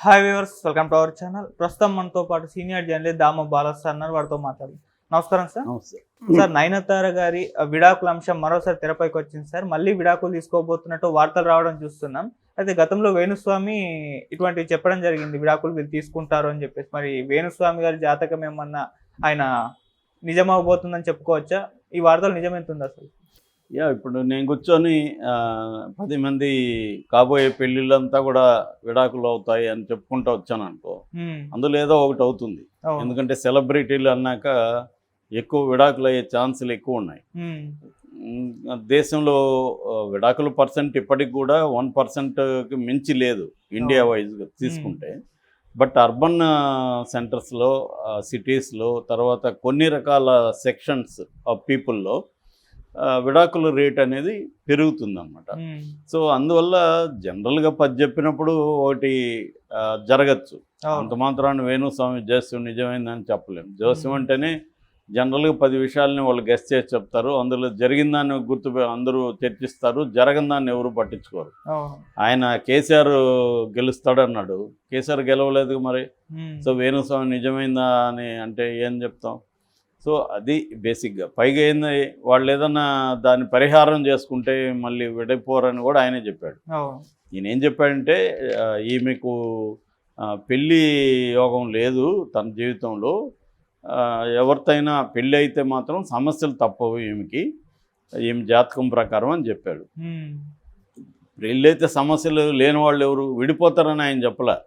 Hi viewers, welcome to our channel. ప్రస్తుతం మనతో పాటు సీనియర్ జర్నలిస్ట్ దామ బాలస్ సార్ అన్నారు. వారితో మాట్లాడు. నమస్కారం సార్. నమస్తే. సార్, నయనతార గారి విడాకుల అంశం మరోసారి తెరపైకి వచ్చింది సార్. మళ్ళీ విడాకులు తీసుకోబోతున్నట్టు వార్తలు రావడం చూస్తున్నాం. అయితే గతంలో వేణుస్వామి ఇటువంటివి చెప్పడం జరిగింది, విడాకులు వీళ్ళు తీసుకుంటారు అని చెప్పేసి. మరి వేణుస్వామి గారి జాతకం ఏమన్నా ఆయన నిజమవబోతుందని చెప్పుకోవచ్చా? ఈ వార్తలు నిజమెంతుంది అసలు? ఇప్పుడు నేను కూర్చొని 10 మంది కాబోయే పెళ్ళిళ్ళంతా కూడా విడాకులు అవుతాయి అని చెప్పుకుంటూ వచ్చాను అనుకో, అందులో ఏదో ఒకటి అవుతుంది. ఎందుకంటే సెలబ్రిటీలు అన్నాక ఎక్కువ విడాకులు అయ్యే ఛాన్సులు ఎక్కువ ఉన్నాయి. దేశంలో విడాకుల పర్సెంట్ ఇప్పటికి కూడా 1%కి మించి లేదు ఇండియా వైజ్గా తీసుకుంటే. బట్ అర్బన్ సెంటర్స్లో, సిటీస్లో, తర్వాత కొన్ని రకాల సెక్షన్స్ ఆఫ్ పీపుల్లో విడాకుల రేట్ అనేది పెరుగుతుందన్నమాట. సో అందువల్ల జనరల్గా 10 చెప్పినప్పుడు ఒకటి జరగచ్చు. అంత మాత్రాన్ని వేణుస్వామి జోస్యం నిజమైందని చెప్పలేము. జోస్యం అంటేనే జనరల్గా 10 విషయాలని వాళ్ళు గెస్ చేసి చెప్తారు. అందులో జరిగిన దాన్ని అందరూ చర్చిస్తారు, జరగని దాన్ని ఎవరు పట్టించుకోరు. ఆయన కేసీఆర్ గెలుస్తాడన్నాడు, కేసీఆర్ గెలవలేదు మరి. సో వేణుస్వామి నిజమైందా అని అంటే ఏం చెప్తాం? సో అది బేసిక్గా. పైగా ఏంది, వాళ్ళు ఏదన్నా దాన్ని పరిహారం చేసుకుంటే మళ్ళీ విడిపోరని కూడా ఆయనే చెప్పాడు. ఈయన ఏం చెప్పాడంటే, ఈమెకు పెళ్ళి యోగం లేదు తన జీవితంలో, ఎవరితోనైనా పెళ్ళి అయితే మాత్రం సమస్యలు తప్పవు ఈమెకి, ఈమె జాతకం ప్రకారం అని చెప్పాడు. పెళ్ళి అయితే సమస్యలు లేని వాళ్ళు ఎవరు విడిపోతారని ఆయన చెప్పలే,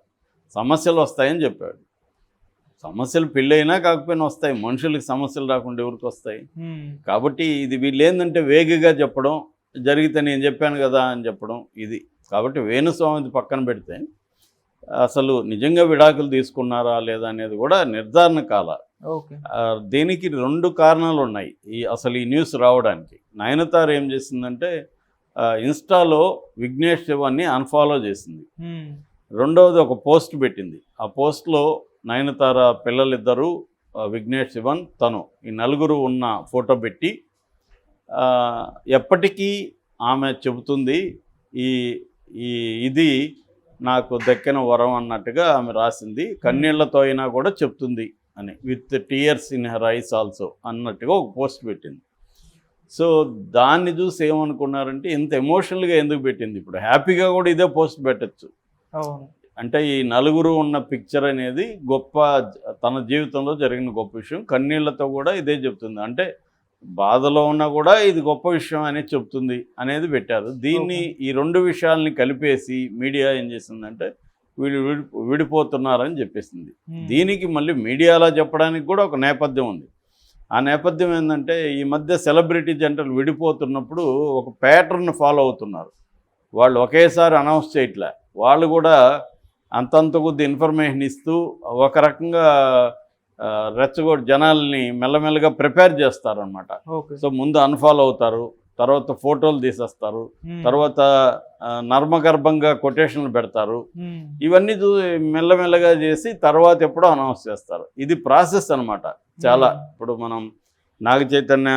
సమస్యలు వస్తాయని చెప్పాడు. సమస్యలు పెళ్ళైనా కాకపోయినా వస్తాయి, మనుషులకి సమస్యలు రాకుండా ఎవరికి వస్తాయి? కాబట్టి ఇది వీళ్ళు ఏంటంటే వేగంగా చెప్పడం, జరిగితే నేను చెప్పాను కదా అని చెప్పడం ఇది. కాబట్టి వేణుస్వామిది పక్కన పెడితే అసలు నిజంగా విడాకులు తీసుకున్నారా లేదా అనేది కూడా నిర్ధారణ కాల. దీనికి 2 కారణాలు ఉన్నాయి అసలు ఈ న్యూస్ రావడానికి. నయనతార ఏం చేసిందంటే, ఇన్స్టాలో విఘ్నేష్ శివాన్ని అన్ఫాలో చేసింది. రెండవది ఒక పోస్ట్ పెట్టింది. ఆ పోస్ట్లో నయనతార పిల్లలిద్దరూ, విఘ్నేష్ శివన్, తను, ఈ నలుగురు ఉన్న ఫోటో పెట్టి ఎప్పటికీ ఆమె చెబుతుంది ఇది నాకు దక్కిన వరం అన్నట్టుగా ఆమె రాసింది. కన్నీళ్లతో అయినా కూడా చెప్తుంది అని, with tears in her eyes also అన్నట్టుగా ఒక పోస్ట్ పెట్టింది. సో దాన్ని చూసి ఏమనుకున్నారంటే, ఇంత ఎమోషనల్గా ఎందుకు పెట్టింది? ఇప్పుడు హ్యాపీగా కూడా ఇదే పోస్ట్ పెట్టచ్చు. అంటే ఈ నలుగురు ఉన్న పిక్చర్ అనేది గొప్ప, తన జీవితంలో జరిగిన గొప్ప విషయం, కన్నీళ్లతో కూడా ఇదే చెప్తుంది. అంటే బాధలో ఉన్నా కూడా ఇది గొప్ప విషయం అనేది చెప్తుంది అనేది పెట్టారు. దీన్ని ఈ 2 విషయాల్ని కలిపేసి మీడియా ఏం చేసిందంటే, వీళ్ళు విడిపోతున్నారని చెప్పేసింది. దీనికి మళ్ళీ మీడియాలో చెప్పడానికి కూడా ఒక నేపథ్యం ఉంది. ఆ నేపథ్యం ఏంటంటే, ఈ మధ్య సెలబ్రిటీ జంటలు విడిపోతున్నప్పుడు ఒక ప్యాటర్న్ ఫాలో అవుతున్నారు. వాళ్ళు ఒకేసారి అనౌన్స్ చేయట్లే, వాళ్ళు కూడా అంతంత కొద్ది ఇన్ఫర్మేషన్ ఇస్తూ ఒక రకంగా రెచ్చగొట్టి జనాల్ని మెల్లమెల్లగా ప్రిపేర్ చేస్తారనమాట. సో ముందు అన్ఫాలో అవుతారు, తర్వాత ఫోటోలు తీసేస్తారు, తర్వాత నర్మగర్భంగా కొటేషన్లు పెడతారు. ఇవన్నీ మెల్లమెల్లగా చేసి తర్వాత ఎప్పుడో అనౌన్స్ చేస్తారు. ఇది ప్రాసెస్ అనమాట చాలా. ఇప్పుడు మనం నాగ చైతన్య,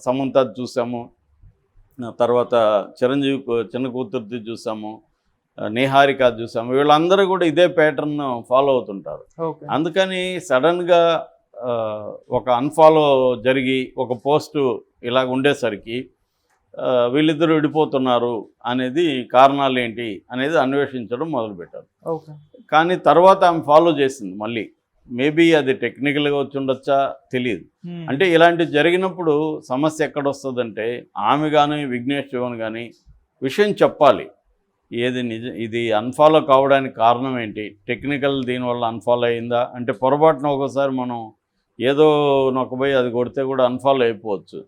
సమంత చూసాము, తర్వాత చిరంజీవి చిన్న కూతుర్ది చూసాము, నిహారిక చూసాము. వీళ్ళందరూ కూడా ఇదే ప్యాటర్న్ ఫాలో అవుతుంటారు. అందుకని సడన్గా ఒక అన్ఫాలో జరిగి ఒక పోస్టు ఇలాగ ఉండేసరికి వీళ్ళిద్దరూ విడిపోతున్నారు అనేది కారణాలు ఏంటి అనేది అన్వేషించడం మొదలుపెట్టారు. కానీ తర్వాత ఆమె ఫాలో చేసింది మళ్ళీ. మేబీ అది టెక్నికల్గా వచ్చి ఉండొచ్చా తెలియదు. అంటే ఇలాంటివి జరిగినప్పుడు సమస్య ఎక్కడొస్తుందంటే, ఆమె కానీ విఘ్నేష్ శివన్ కానీ విషయం చెప్పాలి. ఏది నిజం, ఇది అన్ఫాలో కావడానికి కారణం ఏంటి, టెక్నికల్ దీనివల్ల అన్ఫాలో అయిందా అంటే, పొరపాటున ఒకసారి మనం ఏదో నొక్కబోయి అది కొడితే కూడా అన్ఫాలో అయిపోవచ్చు.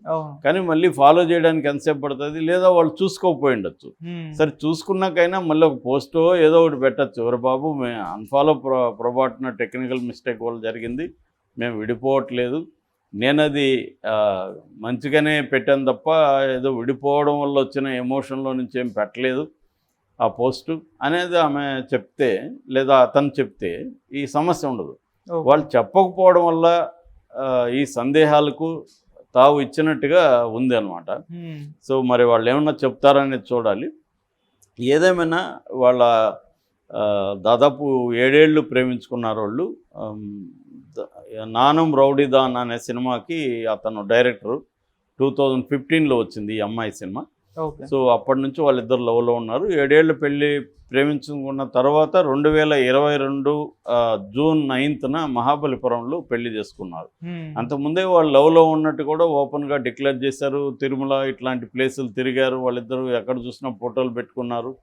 కానీ మళ్ళీ ఫాలో చేయడానికి ఎంతసేపు పడుతుంది? లేదా వాళ్ళు చూసుకోకపోయి ఉండొచ్చు. సరే చూసుకున్నాకైనా మళ్ళీ ఒక పోస్టో ఏదో ఒకటి పెట్టచ్చు, ఎవరు బాబు మేము అన్ఫాలో పొరపాటున టెక్నికల్ మిస్టేక్ వల్ల జరిగింది, మేము విడిపోవట్లేదు, నేను అది మంచిగానే పెట్టాను తప్ప ఏదో విడిపోవడం వల్ల వచ్చిన ఎమోషన్లో నుంచి ఏం పెట్టలేదు ఆ పోస్టు అనేది ఆమె చెప్తే, లేదా అతను చెప్తే ఈ సమస్య ఉండదు. వాళ్ళు చెప్పకపోవడం వల్ల ఈ సందేహాలకు తావు ఇచ్చినట్టుగా ఉంది అనమాట. సో మరి వాళ్ళు ఏమన్నా చెప్తారనేది చూడాలి. ఏదేమైనా వాళ్ళ దాదాపు 7 ఏళ్ళు ప్రేమించుకున్నారు వాళ్ళు. నానం రౌడీదాన్ అనే సినిమాకి అతను డైరెక్టరు. 2015లో వచ్చింది ఈ అమ్మాయి సినిమా. ఓకే. సో అప్పటి నుంచి వాళ్ళిద్దరు లవ్లో ఉన్నారు. 7 ఏళ్ళు ప్రేమించుకున్న తర్వాత 2022 జూన్ 9న మహాబలిపురంలో పెళ్లి చేసుకున్నారు. అంతకుముందే వాళ్ళు లవ్లో ఉన్నట్టు కూడా ఓపెన్గా డిక్లేర్ చేశారు. తిరుమల ఇట్లాంటి ప్లేసులు తిరిగారు. వాళ్ళిద్దరూ ఎక్కడ చూసినా ఫోటోలు పెట్టుకున్నారు.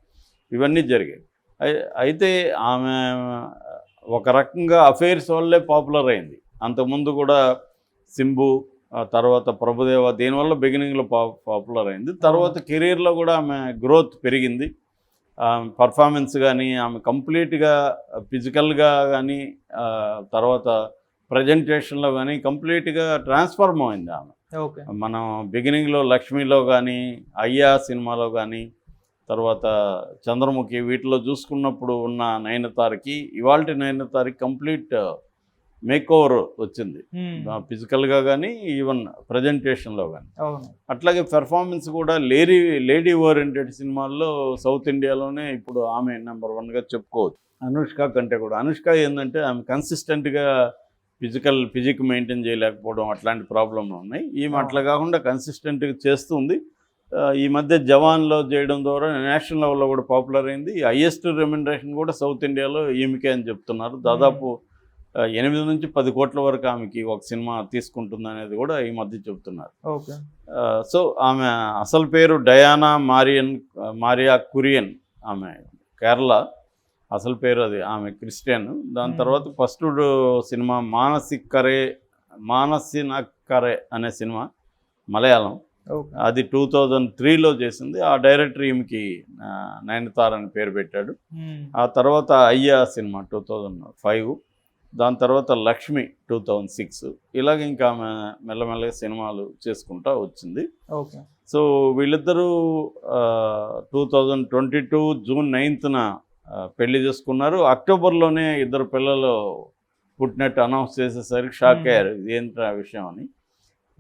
ఇవన్నీ జరిగాయి. అయితే ఆమె ఒక రకంగా అఫైర్స్ వల్లే పాపులర్ అయింది. అంతకుముందు కూడా సింబు, తర్వాత ప్రభుదేవ, దీనివల్ల బిగినింగ్లో పాపులర్ అయింది. తర్వాత కెరీర్లో కూడా ఆమె గ్రోత్ పెరిగింది. పర్ఫార్మెన్స్ కానీ, ఆమె కంప్లీట్గా ఫిజికల్గా కానీ, తర్వాత ప్రజెంటేషన్లో కానీ కంప్లీట్గా ట్రాన్స్ఫార్మ్ అయింది ఆమె. ఓకే. మనం బిగినింగ్లో లక్ష్మిలో కానీ, అయ్యా సినిమాలో కానీ, తర్వాత చంద్రముఖి వీటిలో చూసుకున్నప్పుడు ఉన్న నయనతారకి ఇవాల్టి నయనతారకి కంప్లీట్ మేక్ ఓవర్ వచ్చింది, ఫిజికల్గా కానీ ఈవెన్ ప్రజెంటేషన్లో కానీ. అట్లాగే పెర్ఫార్మెన్స్ కూడా లేడీ ఓరియంటెడ్ సినిమాల్లో సౌత్ ఇండియాలోనే ఇప్పుడు ఆమె నెంబర్ 1గా చెప్పుకోవచ్చు. అనుష్క కంటే కూడా. అనుష్క ఏంటంటే ఆమె కన్సిస్టెంట్గా ఫిజిక్ మెయింటైన్ చేయలేకపోవడం అట్లాంటి ప్రాబ్లంలు ఉన్నాయి. ఈమె అట్లా కాకుండా కన్సిస్టెంట్గా చేస్తుంది. ఈ మధ్య జవాన్లో చేయడం ద్వారా నేషనల్ లెవెల్లో కూడా పాపులర్ అయింది. హైయెస్ట్ రెమ్యునరేషన్ కూడా సౌత్ ఇండియాలో ఈమెకే అని చెప్తున్నారు. దాదాపు 8 నుంచి 10 కోట్ల వరకు ఆమెకి ఒక సినిమా తీసుకుంటుంది అనేది కూడా ఈ మధ్య చెప్తున్నారు. ఓకే. సో ఆమె అసలు పేరు డయానా మారియా కురియన్. ఆమె కేరళ, అసలు పేరు అది. ఆమె క్రిస్టియన్. దాని తర్వాత ఫస్ట్ సినిమా మానసినక్కరే అనే సినిమా మలయాళం. అది 2003లో చేసింది. ఆ డైరెక్టర్ ఈమెకి నయనతార అని పేరు పెట్టాడు. ఆ తర్వాత అయ్యా సినిమా 2005, దాని తర్వాత లక్ష్మి 2006. ఇలాగ ఇంకా ఆమె మెల్లమెల్లగా సినిమాలు చేసుకుంటూ వచ్చింది. సో వీళ్ళిద్దరూ 2022 జూన్ 9న పెళ్లి చేసుకున్నారు. అక్టోబర్లోనే 2 పిల్లలు పుట్టినట్టు అనౌన్స్ చేసేసరికి షాక్ అయ్యారు, ఏంటి ఆ విషయం అని.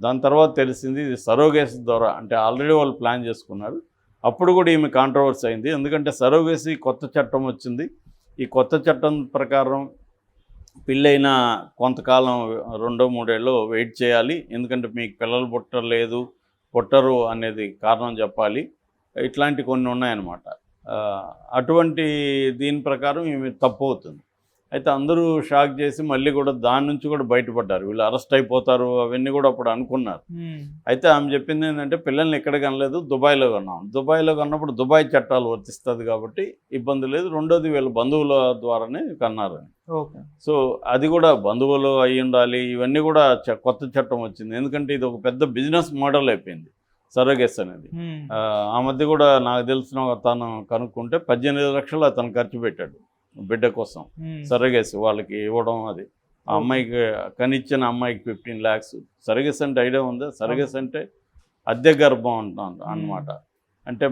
దాని తర్వాత తెలిసింది ఇది సరోగేసి ద్వారా, అంటే ఆల్రెడీ వాళ్ళు ప్లాన్ చేసుకున్నారు. అప్పుడు కూడా ఈమె కాంట్రవర్సీ అయింది. ఎందుకంటే సరోగేసి కొత్త చట్టం వచ్చింది. ఈ కొత్త చట్టం ప్రకారం పెళ్ళైన కొంతకాలం 2-3 ఏళ్ళు వెయిట్ చేయాలి. ఎందుకంటే మీకు పిల్లలు పుట్టరు అనేది కారణం చెప్పాలి. ఇట్లాంటి కొన్ని ఉన్నాయన్నమాట. అటువంటి దీని ప్రకారం ఈమె తప్పు అవుతుంది. అయితే అందరూ షాక్ చేసి మళ్ళీ కూడా దాని నుంచి కూడా బయటపడ్డారు. వీళ్ళు అరెస్ట్ అయిపోతారు అవన్నీ కూడా అప్పుడు అనుకున్నారు. అయితే ఆమె చెప్పింది ఏంటంటే పిల్లల్ని ఎక్కడ కనలేదు, దుబాయ్లో కన్నాం. దుబాయ్లో కన్నప్పుడు దుబాయ్ చట్టాలు వర్తిస్తుంది కాబట్టి ఇబ్బంది లేదు. రెండోది వీళ్ళ బంధువుల ద్వారానే కన్నారని. సో అది కూడా బంధువులు అయి ఉండాలి. ఇవన్నీ కూడా కొత్త చట్టం వచ్చింది. ఎందుకంటే ఇది ఒక పెద్ద బిజినెస్ మోడల్ అయిపోయింది సరోగేస్ అనేది. ఆ మధ్య కూడా నాకు తెలిసిన తను కనుక్కుంటే 18 లక్షలు అతను ఖర్చు పెట్టాడు బిడ్డ కోసం సరోగేసి వాళ్ళకి ఇవ్వడం. అది ఆ అమ్మాయికి కనిచ్చిన అమ్మాయికి 15 lakhs. సరోగేస్ అంటే ఐడియా ఉందా? సరోగేస్ అంటే అద్దె గర్భం అంటాను అన్నమాట. అంటే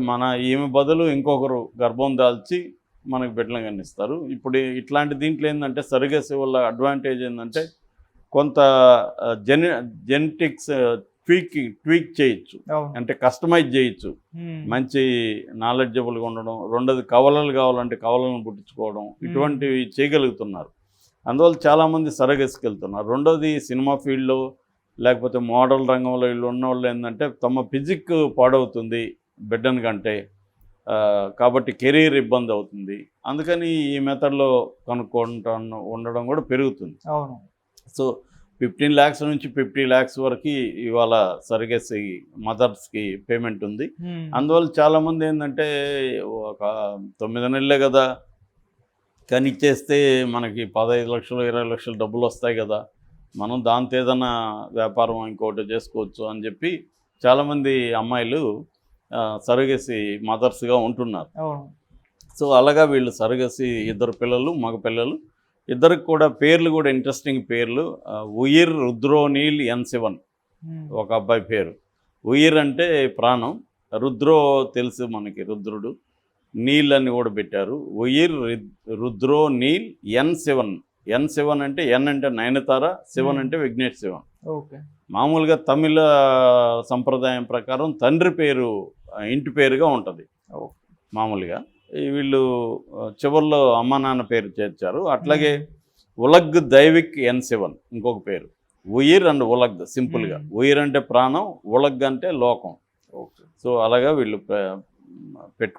ఈమె బదులు ఇంకొకరు గర్భం దాల్చి మనకు బిడ్డలు కనిస్తారు. ఇప్పుడు ఇట్లాంటి దీంట్లో ఏంటంటే సరోగేసి వల్ల అడ్వాంటేజ్ ఏంటంటే కొంత జెనెటిక్స్ ట్వీక్ చేయొచ్చు, అంటే కస్టమైజ్ చేయొచ్చు. మంచి నాలెడ్జబుల్గా ఉండడం. రెండోది కవలలు కావాలంటే కవలను పుట్టించుకోవడం, ఇటువంటివి చేయగలుగుతున్నారు. అందువల్ల చాలామంది సరోగేసికి వెళ్తున్నారు. రెండోది సినిమా ఫీల్డ్లో లేకపోతే మోడల్ రంగంలో వీళ్ళు ఉన్నవాళ్ళు ఏంటంటే తమ ఫిజిక్ పాడవుతుంది బిడ్డని కంటే, కాబట్టి కెరీర్ ఇబ్బంది అవుతుంది. అందుకని ఈ మెథడ్లో ఉండడం కూడా పెరుగుతుంది. సో 15 lakhs నుంచి 50 lakhs వరకు ఇవాళ సరోగేసి మదర్స్కి పేమెంట్ ఉంది. అందువల్ల చాలామంది ఏంటంటే ఒక 9 నెలలే కదా కానీ ఇచ్చేస్తే మనకి 15 లక్షలు 20 లక్షలు డబ్బులు వస్తాయి కదా, మనం దాంతో ఏదైనా వ్యాపారం ఇంకోటి చేసుకోవచ్చు అని చెప్పి చాలామంది అమ్మాయిలు సరోగేసి మదర్స్గా ఉంటున్నారు. సో అలాగా వీళ్ళు సరోగేసి 2 పిల్లలు, మగ పిల్లలు. ఇద్దరికి కూడా పేర్లు కూడా ఇంట్రెస్టింగ్ పేర్లు. ఉయిర్ రుద్రోనీల్ N7 ఒక అబ్బాయి పేరు. ఉయిర్ అంటే ప్రాణం, రుద్రో తెలుసు మనకి రుద్రుడు, నీల్ అని కూడా పెట్టారు. ఉయిర్ రుద్రోనీల్ N7 అంటే ఎన్ అంటే నయనతార, శివన్ అంటే విఘ్నేష్ శివన్. మామూలుగా తమిళ సంప్రదాయం ప్రకారం తండ్రి పేరు ఇంటి పేరుగా ఉంటుంది మామూలుగా. వీళ్ళు చివరిలో అమ్మ నాన్న పేరు చేర్చారు. అట్లాగే ఉలగ్ దైవిక్ N7 ఇంకొక పేరు. ఉయిర్ అండ్ ఉలగ్ సింపుల్గా. ఉయిర్ అంటే ప్రాణం, ఉలగ్ అంటే లోకం. సో అలాగా వీళ్ళు పెట్టు